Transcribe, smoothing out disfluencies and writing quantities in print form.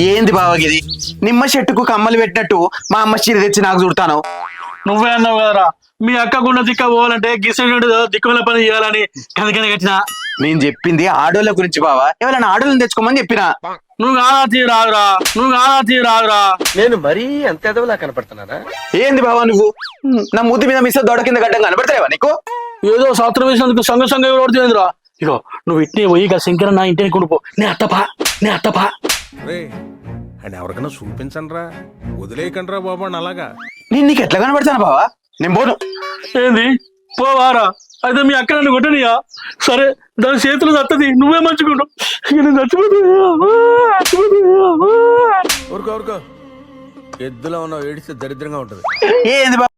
ఏంది బావగిది నిమ్మ చెట్టుకు కమ్మలు పెట్టినట్టు మా అమ్మ చీర తెచ్చి నాకు చూడతాను. నువ్వే అన్నావు కదరా మీ అక్కకున్న దిక్క పోవాలంటే గిసెండు దిక్కుల పని చేయాలని కనుకనే కట్టిన. నేను చెప్పింది ఆడోళ్ళ గురించి బావా, ఎవరైనా ఆడోళ్ళని తెచ్చుకోమని చెప్పినా. నువ్వు కాదా తీరాదురా. నేను మరీ అంత ఎదవలా కనపడుతున్నారా? ఏంది బావా నువ్వు నా ముద్దు మీద మిస్ దొడ కింద గడ్డం కనబడతావా నీకు? ఏదో శాస్త్రం వేసినందుకు సంఘ ఎవరుతుందిరా. ఇగో నువ్వు ఇట్నే పోయి ఇక శంకర నా ఇంటిని కొనుపో. నే అత్తపా అని ఎవరికైనా చూపించండి రా, వదిలేయకండి రా బాబు అని. అలాగా నేను నీకు ఎట్లా కనబడతాను బావా? నేను పోను. ఏంది పోవారా? అయితే మీ అక్క నన్ను కొట్టనియా? సరే దాని చేతులు తత్తది, నువ్వే మంచుకుంటావు. ఇక నేను ఊరుకో ఎద్దులో ఉన్న ఏడిస్తే దరిద్రంగా ఉంటది. ఏంది బావ